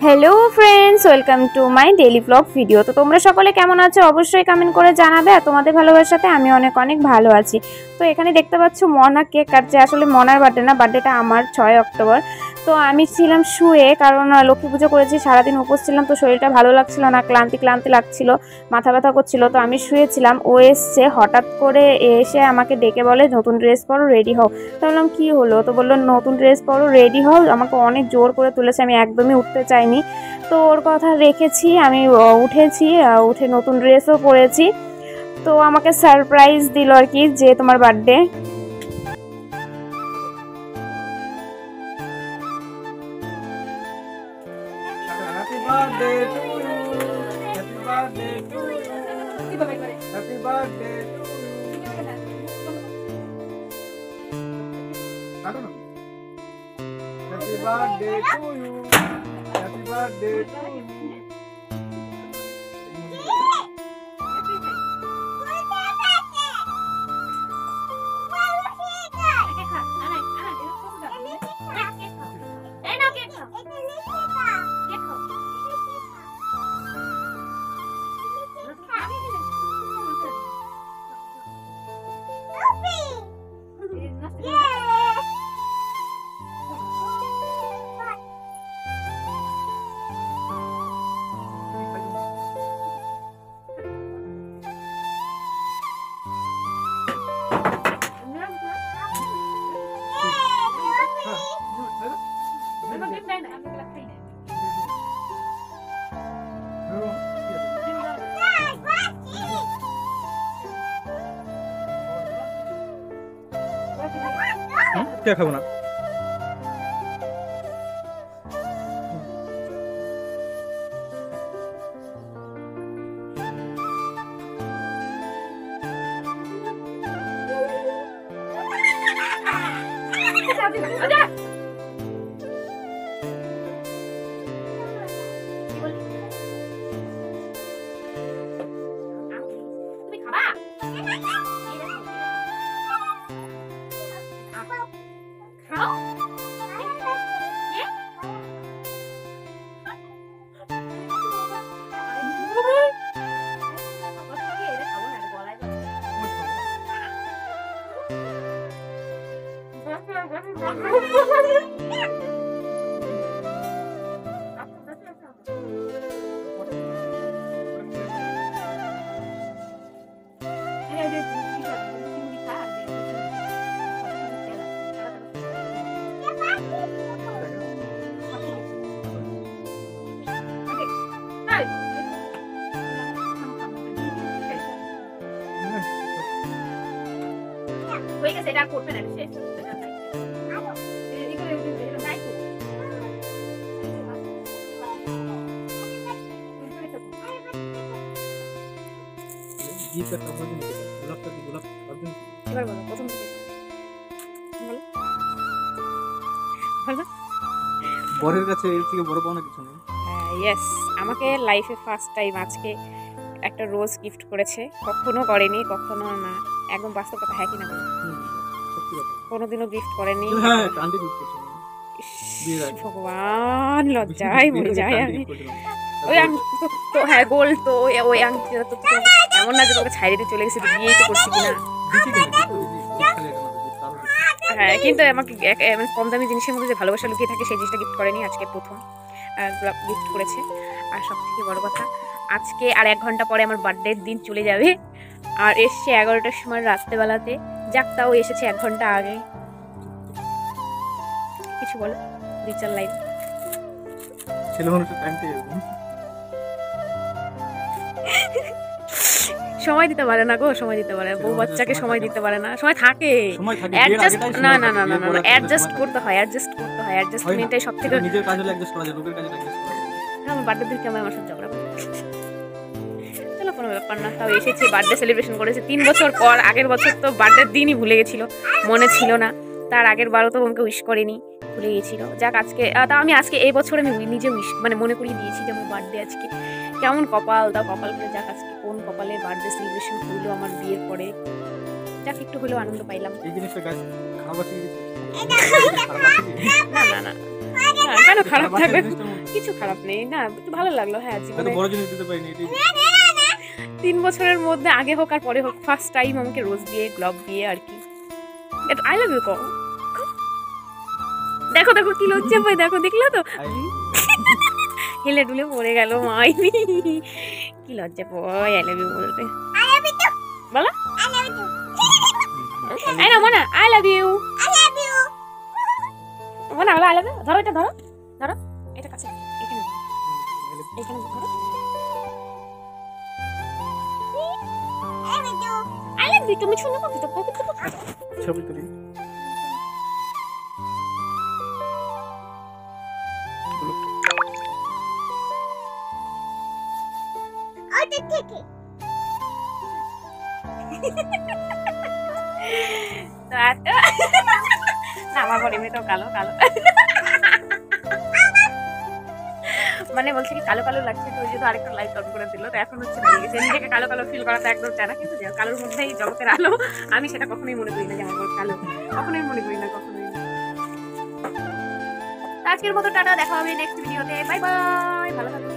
Hello friends welcome to my daily blog video. तो तुम्हारा सकले केमन आछो अवश्य कमेंट करे जानाबे। और तुम्हारे भालोबासाते आमी अनेक अनेक भालो आछि। तो एखाने देखते पाच्छो मना केक काटছে। आसले मनार बार्থडे ना, बार्থडेटा आमार 6 अक्टोबर। तो आमी छिलाम शुए, कारण लक्ष्मी पुजो करेছি, सारादिन उपোस छिलाम। तो शरीरटा भालो लागछिलो ना, क्लांति क्लांति लागछिलो, माथा व्यथा करछिलो। तो आमी शुएছিলাম। ओ एসছে हठाৎ करे एसे आमाके डेके बोले नतुन ड्रेस परो, रेडी हও। तो বললাম কি হলো? তো বলল নতুন ড্রেস পরো, রেডি হও। আমাকে অনেক জোর করে তুলেছে, আমি একদমই উঠতে চাইনি। তো ওর কথা রেখেছি, আমি উঠেছি, উঠে নতুন ড্রেসও পরেছি। তো আমাকে সারপ্রাইজ দিল আর কি, যে তোমার birthday. Happy birthday to you. Happy birthday to you. Happy birthday to you. I don't know. Happy birthday to you. Happy birthday to you. क्या खाबो ना সেটা করবে না শেষ। এবার বলো প্রথম থেকে বলো। বরের কাছে এর থেকে বড় পাওনা কিছু নেই। ইয়েস, আমাকে লাইফে ফার্স্ট টাইম আজকে একটা রোজ গিফট করেছে। কখনো করেনি, কখনো না, একদম বাস্তব কথা। হ্যাঁ কি না বলো? কোনোদিনও গিফট করেনি। হ্যাঁ আন্টি গিফট করেছে। ভগবান, লজ্জায় মরে যায় আমি। ওই তো হ্যাঁ গোল তো ওই আংটিটা তো এমন না যে তোকে ছাইড়ে দিয়ে চলে গেছে, বিয়েই তো করছি কিনা। হ্যাঁ কিন্তু আমাকে মানে কম দামি জিনিসের মধ্যে যে ভালোবাসা লুকিয়ে থাকে সেই জিনিসটা গিফট করেনি, আজকে প্রথম গোলাপ গিফট করেছে। আর সব থেকে বড় কথা, আজকে আর 1 ঘন্টা পরে আমার বার্থডের দিন চলে যাবে। আর এসছে 11টার সময় রাত্রেবেলাতে। যাক, তাও এসেছে 1 ঘন্টা আগে। কিছু বলো, 2-4 লাইন। ছেলে মানুষের টাইম পেয়ে সময় দিতে পারে না গো, সময় দিতে পারে। বউ বাচ্চাকে সময় দিতে পারে না, সময় থাকে। অ্যাডজাস্ট না না না না না অ্যাডজাস্ট করতে হয়, অ্যাডজাস্ট করতে হয়। অ্যাডজাস্টমেন্টটাই সবথেকে। নিজের কাজে অ্যাডজাস্ট করা যায়, লোকের কাজে অ্যাডজাস্ট করা যায়। আমার বার্থডে দিন আমার সাথে ঝগড়া করে। চলো কোনো ব্যাপার না, তাও এসেছি, বার্থডে সেলিব্রেশন করেছে 3 বছর পর। আগের বছর তো বার্থডের দিনই ভুলে গেছিল, মনে ছিল না। তার আগের বারও তো আমাকে উইশ করেনি, ভুলে গিয়েছিল। যাক আজকে তাও আমি আজকে এই বছর আমি নিজে উইশ মানে মনে করিয়ে দিয়েছি যে আমার বার্থডে আজকে। কেমন কপাল, তাও কপাল করে যাক আজকে কোন কপালে বার্থডে সেলিব্রেশন করলো আমার বিয়ের পরে। যাক একটু হলেও আনন্দ পাইলাম। এই জিনিসটা গাছ খাওয়া শিখে গেছে। না না না কেন খারাপ বাচ্চা থাকবে? জিনিসটার মধ্যে। কিছু খারাপ নেই না, একটু ভালো লাগলো। হ্যাঁ, এত জীবনে বড় জিনিস দিতে পারিনি এটাই। 3 বছরের মধ্যে আগে হোক আর পরে হোক ফার্স্ট টাইম আমাকে রোজ দিয়ে গ্লোভ দিয়ে আর কি। এটা আই লাভ ইউ কও। দেখো দেখো কি লজ্জা পাই, দেখো দেখলা তো হেলে ডুলে পড়ে গেল মাইনি। কি লজ্জা পাই আই লাভ ইউ বলতে। বলো আই না মনা আই লাভ ইউ মনা বলো আই লাভ ইউ। ধরো এটা, ধরো ধরো এটা কাছে, এখানে এখানে ধরো। আই লাভ ইউ তুমি শুনো কত তো কত তো ছবি তুলি। না আমার বড় এমনিতেও কালো কালো মানে বলছে কি কালো কালো লাগছে, তো ওই জন্য আরেকটা লাইট অন করে দিল। তো এখন হচ্ছে বেরিয়ে গেছে, নিজেকে কালো কালো ফিল করাতে একদম চায় না, কিন্তু যে কালোর মধ্যেই জগতের আলো। আমি সেটা কখনোই মনে করি না যে আমার বড় কালো, কখনোই মনে করি না, কখনোই না। আজকের মতো টাটা, দেখা হবে নেক্সট ভিডিওতে। বাই বাই, ভালো থাকবেন।